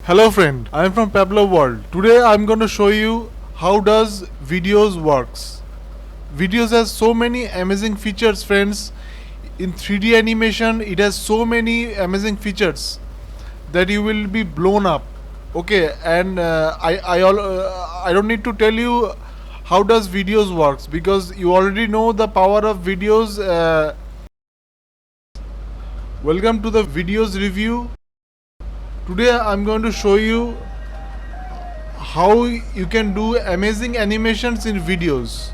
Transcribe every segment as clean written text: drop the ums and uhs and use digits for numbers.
Hello friend, I am from Pablo World. Today I am going to show you how does videos works. Videos has so many amazing features friends. In 3D animation it has so many amazing features that you will be blown up. Okay, and I don't need to tell you how does videos works because you already know the power of videos. Welcome to the videos review. Today I'm going to show you how you can do amazing animations in videos.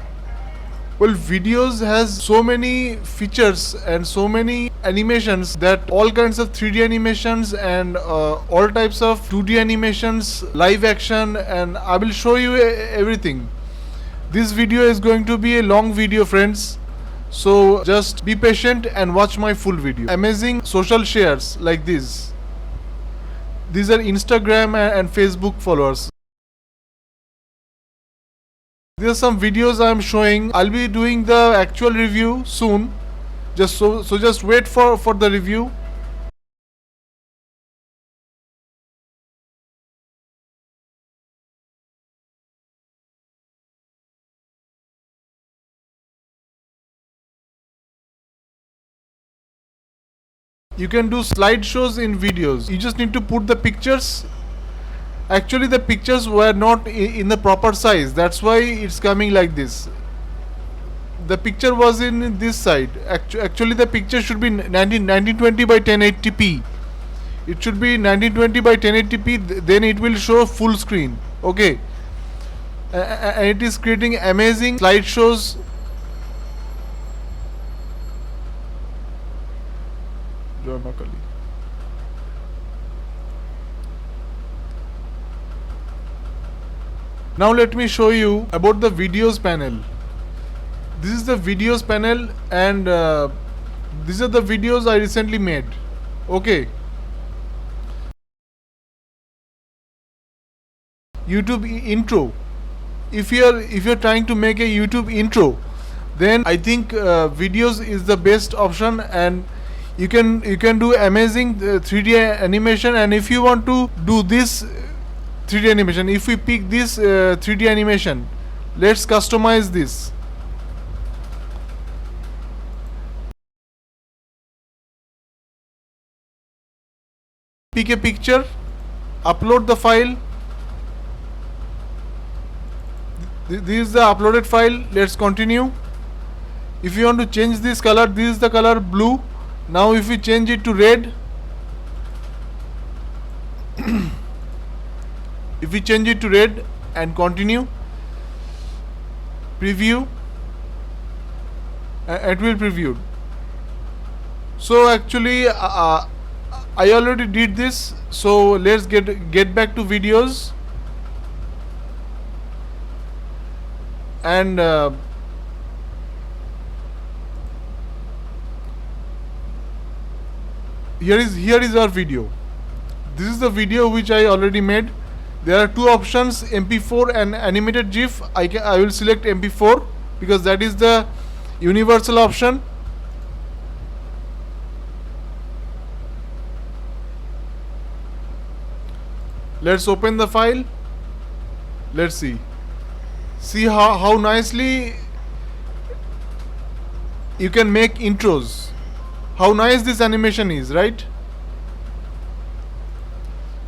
Well, videos has so many features and so many animations that all kinds of 3D animations and all types of 2D animations, live action, and I will show you everything. This video is going to be a long video friends, so just be patient and watch my full video. Amazing social shares like this. These are Instagram and Facebook followers. There are some videos I am showing. I'll be doing the actual review soon. Just wait for the review. You can do slideshows in videos. You just need to put the pictures. Actually the pictures were not in the proper size, that's why it's coming like this. The picture was in this side. Actually the picture should be 1920 by 1080p. It should be 1920 by 1080p, then it will show full screen. Okay, and it is creating amazing slideshows. Now let me show you about the videos panel. This is the videos panel and these are the videos I recently made. Okay. YouTube intro. If you're trying to make a YouTube intro, then I think videos is the best option, and you can do amazing 3D animation. And if you want to do this 3D animation, if we pick this 3D animation, let's customize this. Pick a picture, upload the file. This is the uploaded file. Let's continue. If you want to change this color, this is the color blue. Now if we change it to red, if we change it to red and continue, preview, it will preview. So actually I already did this, so let's get back to videos. And here is our video. This is the video which I already made. There are two options, MP4 and animated GIF. I will select MP4 because that is the universal option. Let's open the file. Let's see how nicely you can make intros. How nice this animation is, right?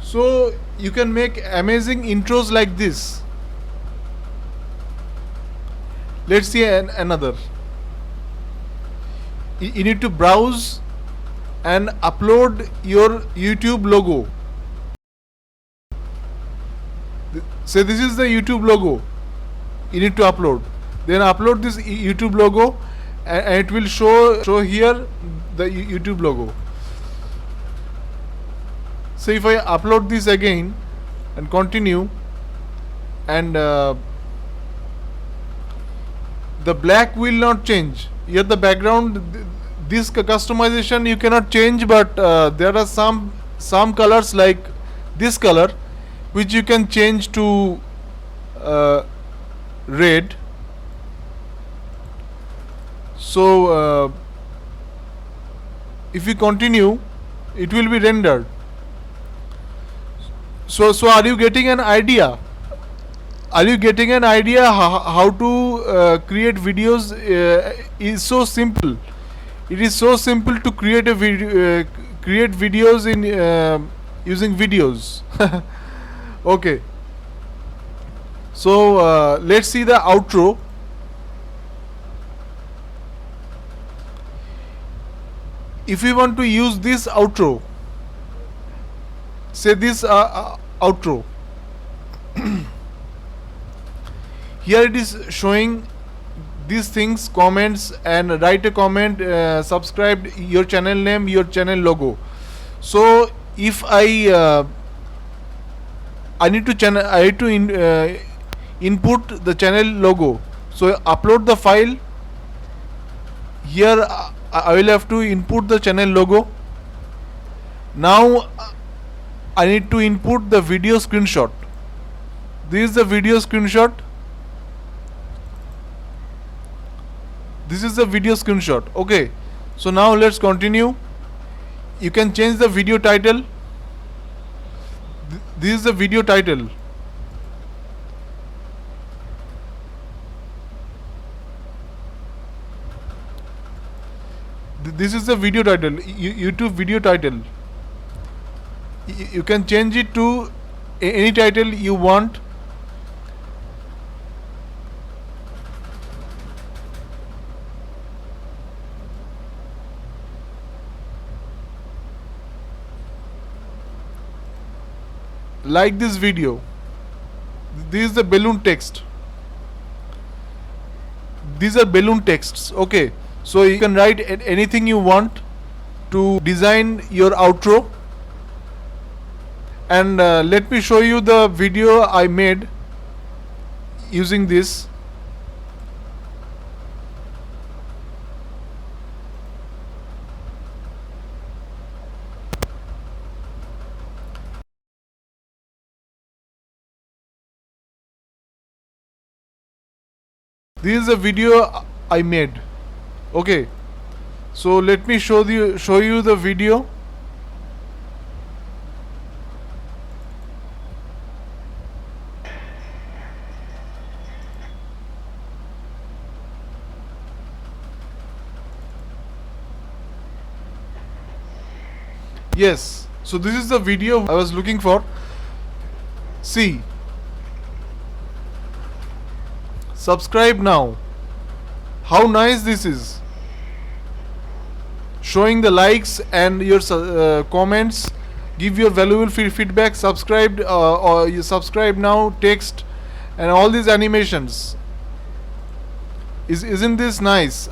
So you can make amazing intros like this. Let's see another. You need to browse and upload your YouTube logo. Say this is the YouTube logo. You need to upload. Then upload this YouTube logo, and it will show here the YouTube logo. So if I upload this again and continue, and the black will not change. Here the background, this customization you cannot change, but there are some colors like this color which you can change to red. So if we continue, it will be rendered. So are you getting an idea? Are you getting an idea how to create videos? Is so simple. It is so simple to create a video, create videos in using videos. Okay. So let's see the outro. If we want to use this outro, say this outro. Here it is showing these things, comments, and write a comment, subscribe, your channel name, your channel logo. So if I need to input the channel logo. So upload the file. Here I will have to input the channel logo. Now I need to input the video screenshot. This is the video screenshot. This is the video screenshot. Okay. So now let's continue. You can change the video title. This is the video title. This is the video title, YouTube video title. You can change it to any title you want. Like this video. This is the balloon text. These are balloon texts. Okay. So you can write anything you want to design your outro. And let me show you the video I made using this. This is a video I made. Okay. So let me show you the video. Yes. So this is the video I was looking for. See. Subscribe now. How nice this is. Showing the likes and your comments. Give your valuable feedback. Subscribe or you subscribe now. Text and all these animations. Isn't this nice?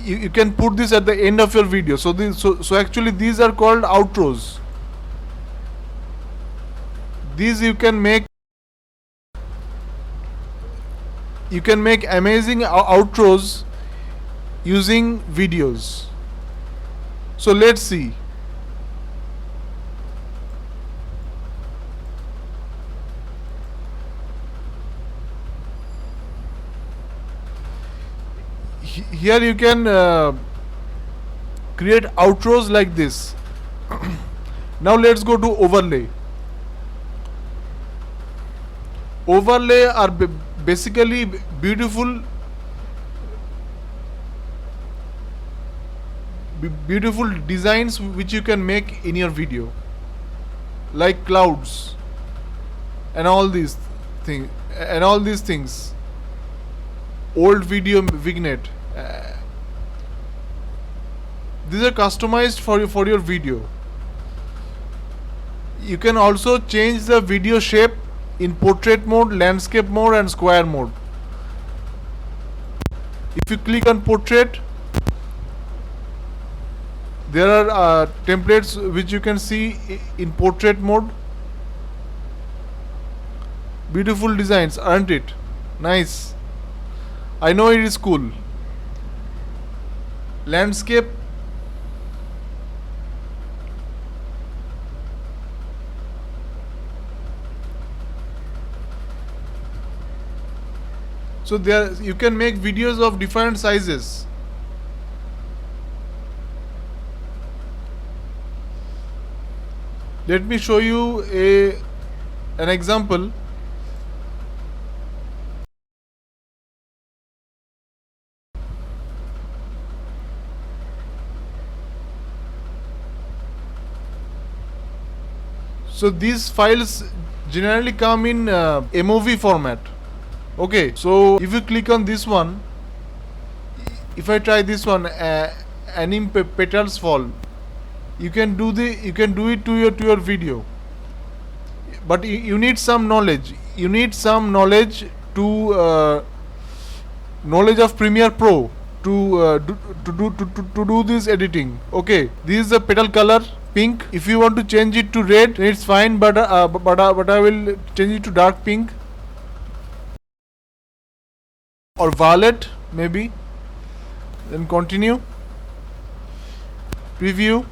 You can put this at the end of your video. So actually these are called outros. These you can make amazing outros using videos. So let's see. Here you can create outros like this. Now let's go to overlay. Overlay are basically beautiful designs which you can make in your video, like clouds and all these things. Old video vignette. These are customized for your video. You can also change the video shape in portrait mode, landscape mode, and square mode. If you click on portrait, there are templates which you can see in portrait mode. Beautiful designs, aren't it? Nice. I know it is cool. Landscape. So there you can make videos of different sizes. Let me show you a an example. So these files generally come in MOV format. Okay, so if you click on this one, if I try this one, anim petals fall, you can do it to your video, but you need some knowledge. You need some knowledge knowledge of Premiere Pro to do this editing. Okay, this is the petal color pink. If you want to change it to red, then it's fine, but I will change it to dark pink or violet maybe. Then continue, preview,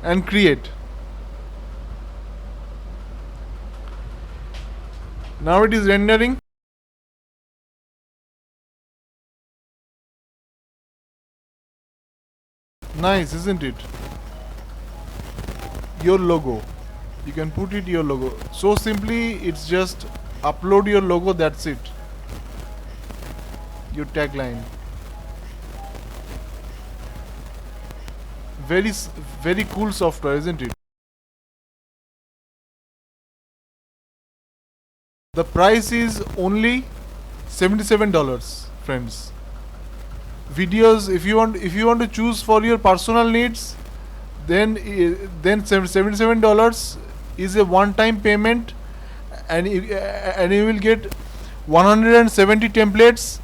and create. Now it is rendering. Nice, isn't it? Your logo. You can put it your logo. So simply, it's just upload your logo, that's it. Your tagline. Very cool software, isn't it? The price is only $77, friends. Videos, if you want to choose for your personal needs, then $77 is a one-time payment, and you will get 170 templates,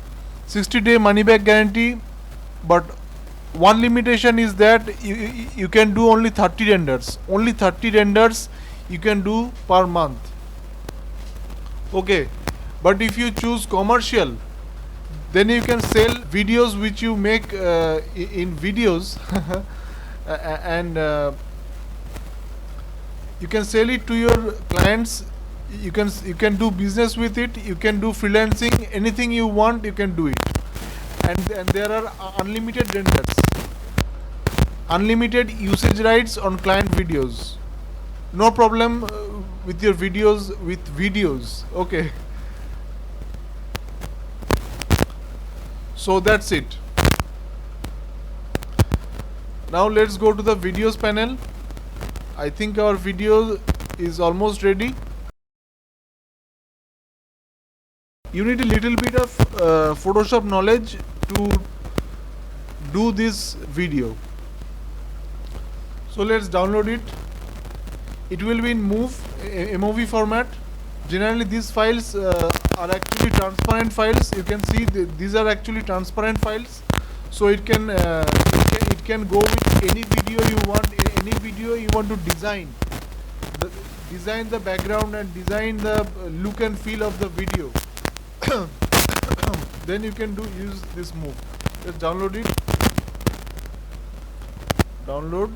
60-day money-back guarantee. But one limitation is that you can do only 30 renders. Only 30 renders you can do per month. Okay, but if you choose commercial, then you can sell videos which you make in videos and you can sell it to your clients. You can do business with it. You can do freelancing. Anything you want, you can do it. And there are unlimited renders, unlimited usage rights on client videos. No problem with your videos Okay. So that's it. Now let's go to the videos panel. I think our video is almost ready. You need a little bit of Photoshop knowledge to do this video. So let's download it. It will be in MOV format. Generally these files are actually transparent files. You can see these are actually transparent files, so it can go with any video you want. Any video you want to design the background and design the look and feel of the video. Then you can use this move. Let's download it. Download.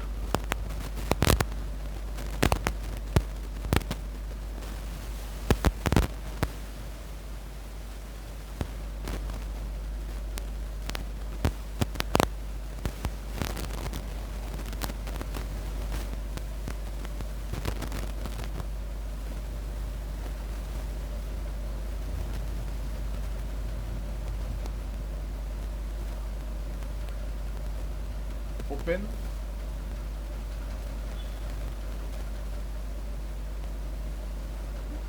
Open.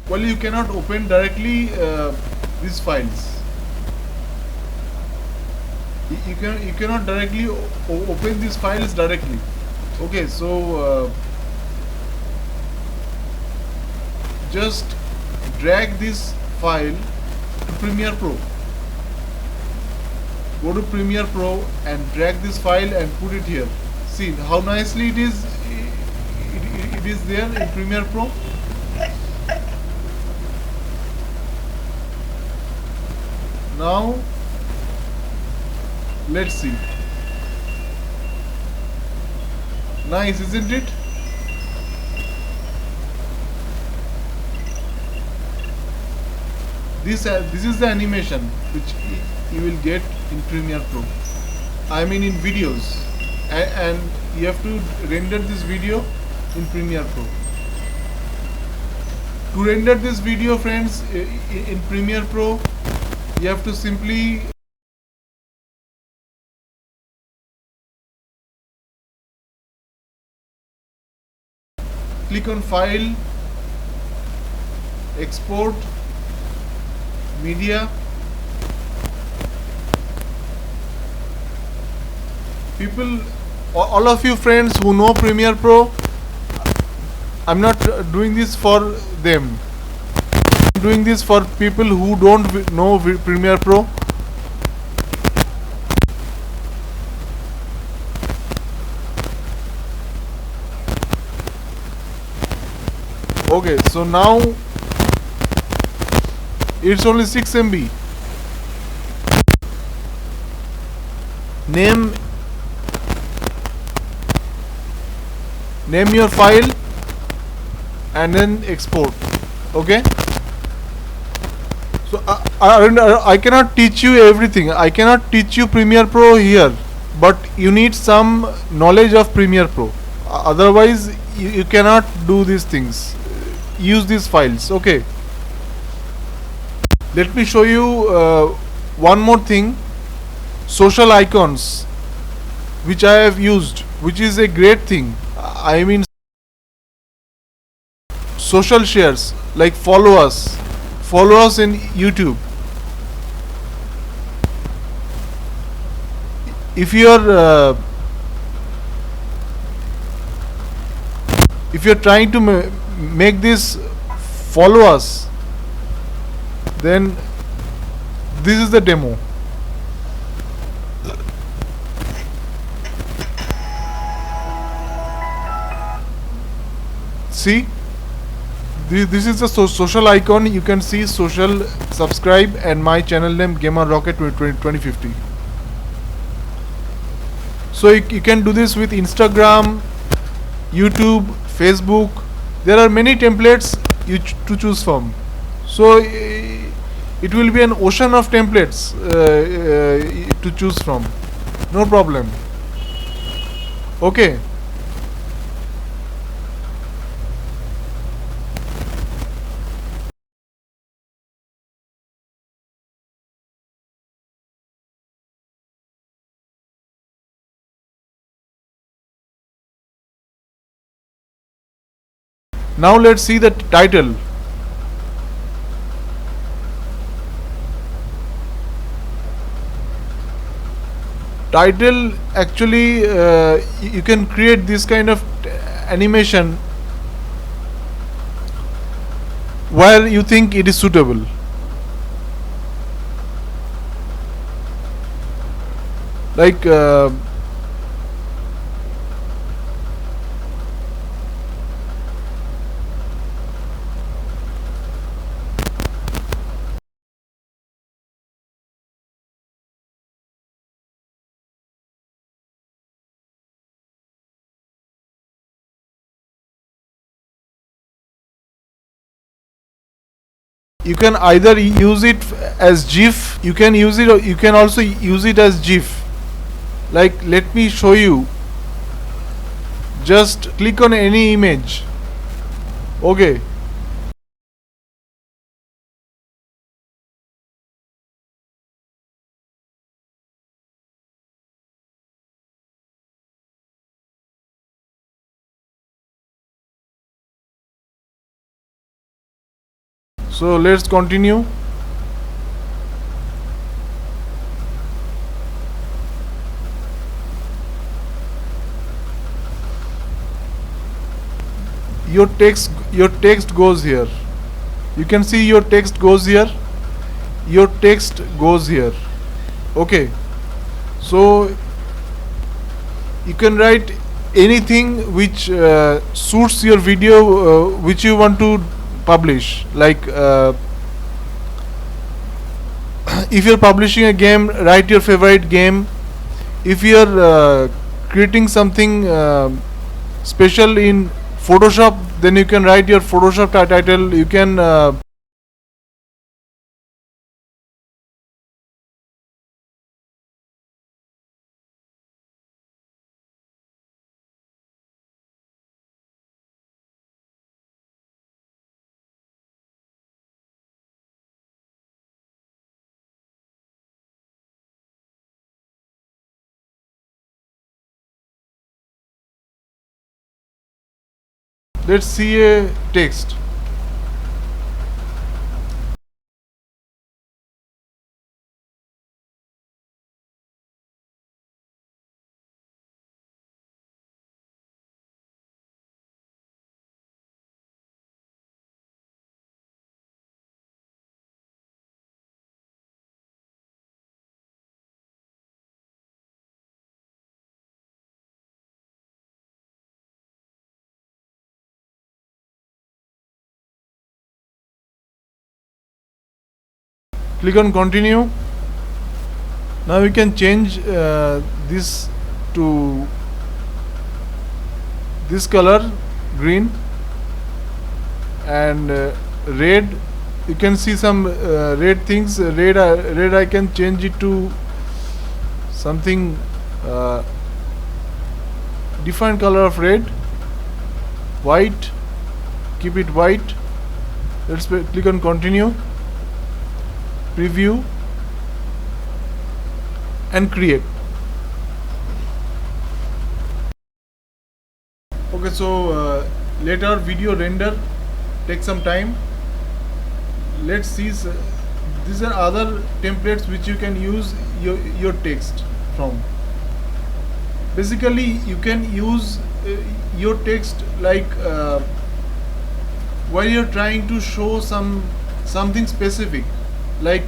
Well, you cannot open directly these files. You cannot directly open these files directly. Okay, so just drag this file to Premiere Pro. Go to Premiere Pro and drag this file and put it here. See how nicely it is. It is there in Premiere Pro. Now let's see. Nice, isn't it? This is the animation which you will get in Premiere Pro. I mean in videos, and you have to render this video in Premiere Pro. To render this video, friends, in Premiere Pro, you have to simply click on File, Export, Media. People, all of you friends who know Premiere Pro, I'm not doing this for them. I'm doing this for people who don't know Premiere Pro. Okay, so now it's only 6 MB. Name your file and then export. Okay, so I cannot teach you everything. I cannot teach you Premiere Pro here, but you need some knowledge of Premiere Pro. Otherwise you cannot do these things, use these files. Okay, let me show you one more thing. Social icons, which I have used, which is a great thing. I mean, social shares, like follow us in YouTube. If you're trying to make this follow us, then this is the demo. See, this is the social icon. You can see social, subscribe, and my channel name Gamer Rocket 2050. So you can do this with Instagram, YouTube, Facebook. There are many templates to choose from. So it will be an ocean of templates to choose from. No problem. Okay. Now let's see the title. Title, actually you can create this kind of animation where you think it is suitable. Like you can either use it as GIF, you can use it, or you can also use it as GIF. Like, let me show you. Just click on any image. Okay, so let's continue. Your text goes here. You can see your text goes here, your text goes here. Okay, so you can write anything which suits your video, which you want to publish. Like if you're publishing a game, write your favorite game. If you're creating something special in Photoshop, then you can write your Photoshop title. You can Let's see a text. Click on continue. Now we can change this to this color, green, and red. You can see some red things. Red I can change it to something different color of red. White, keep it white. Let's click on continue, preview, and create. Okay, so let our video render take some time. Let's see, these are other templates which you can use your text from. Basically you can use your text like while you're trying to show something specific, like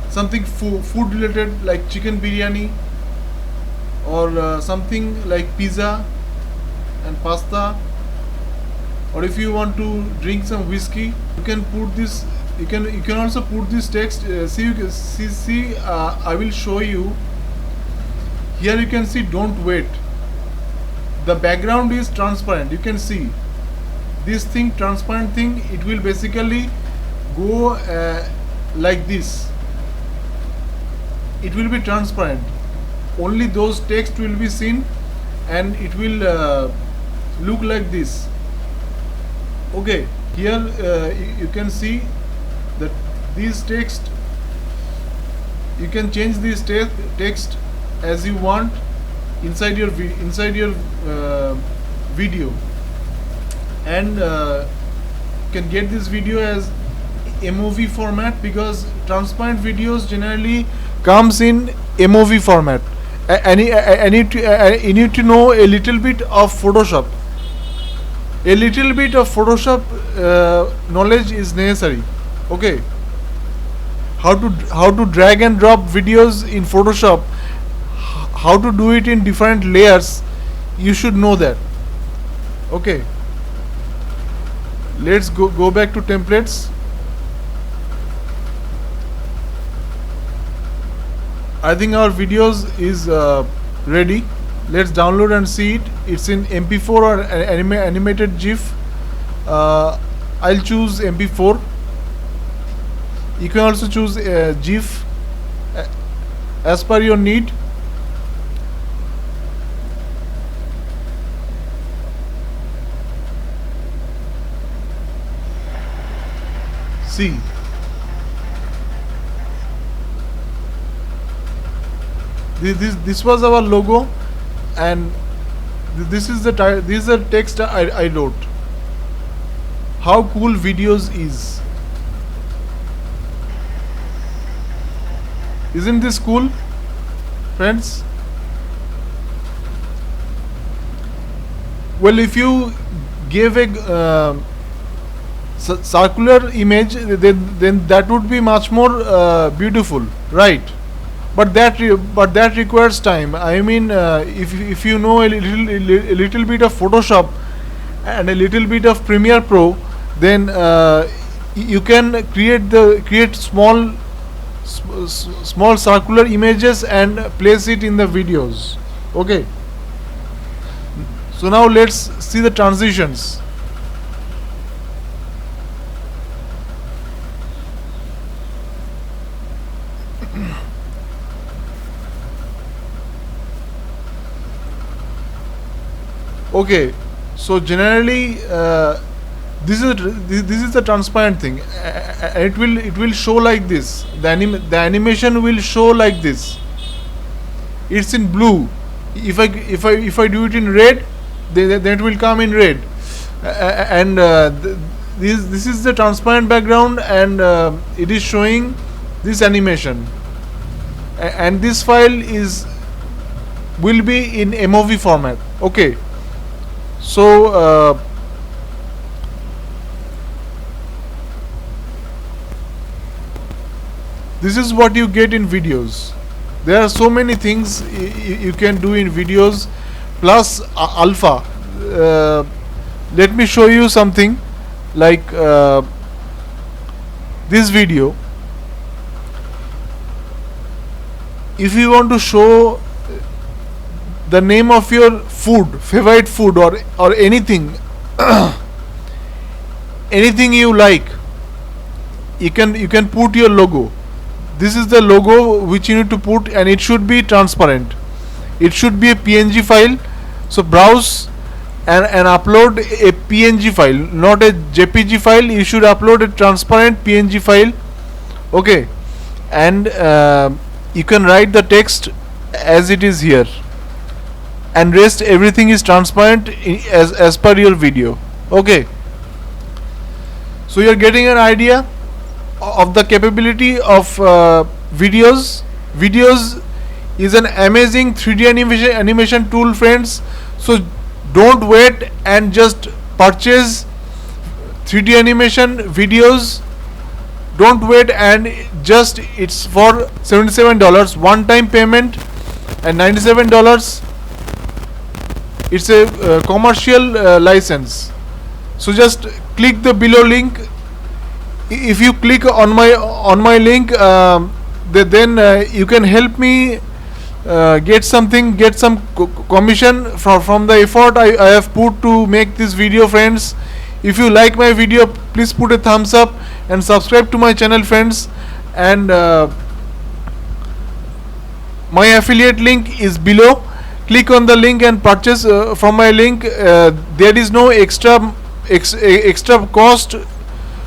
something food related, like chicken biryani, or something like pizza and pasta, or if you want to drink some whiskey, you can put this. You can also put this text. See, I will show you. Here you can see don't wait. The background is transparent. You can see this thing, transparent thing. It will basically go like this. It will be transparent. Only those text will be seen, and it will look like this. Okay, here you can see that these text, you can change this text as you want inside your video, and can get this video as MOV format, because transparent videos generally comes in MOV format. You need to know a little bit of Photoshop. A little bit of Photoshop knowledge is necessary. Okay, how to drag and drop videos in Photoshop, how to do it in different layers, you should know that. Okay, let's go back to templates. I think our videos is ready. Let's download and see it. It's in MP4 or animated GIF. I'll choose MP4. You can also choose GIF as per your need. See, this was our logo, and this is the this is the text I wrote. How cool videos is. Isn't this cool, friends? Well, if you give a circular image, then that would be much more beautiful, right? But that requires time. I mean, if you know a little bit of Photoshop and a little bit of Premiere Pro, then you can create small circular images and place it in the videos. Okay, so now let's see the transitions. Okay, so generally this is the transparent thing. It will show like this. The animation will show like this. It's in blue. If I do it in red, then it will come in red. and this is the transparent background, and it is showing this animation, and this file will be in MOV format. Okay, so this is what you get in videos. There are so many things you can do in videos, plus alpha. Let me show you something like this video. If you want to show the name of your food, favorite food, or anything anything you like, you can put your logo. This is the logo which you need to put, and it should be transparent. It should be a PNG file. So browse and upload a PNG file, not a JPG file. You should upload a transparent PNG file. Okay, and you can write the text as it is here, and rest everything is transparent as per your video. Okay, so you're getting an idea of the capability of videos. Videos is an amazing 3D animation tool, friends. So don't wait and just purchase 3D animation videos. Don't wait and just, it's for $77 one time payment, and $97 it's a commercial license. So just click the below link. If you click on my link, then you can help me get some commission from the effort I have put to make this video, friends. If you like my video, please put a thumbs up and subscribe to my channel, friends. And my affiliate link is below. Click on the link and purchase from my link. There is no extra cost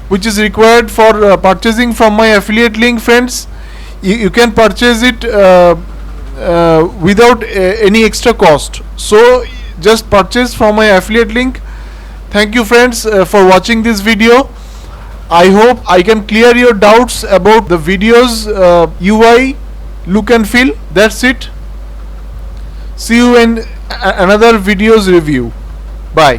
which is required for purchasing from my affiliate link, friends. You can purchase it without any extra cost. So just purchase from my affiliate link. Thank you, friends, for watching this video. I hope I can clear your doubts about the video's UI, look and feel. That's it. See you in another video's review.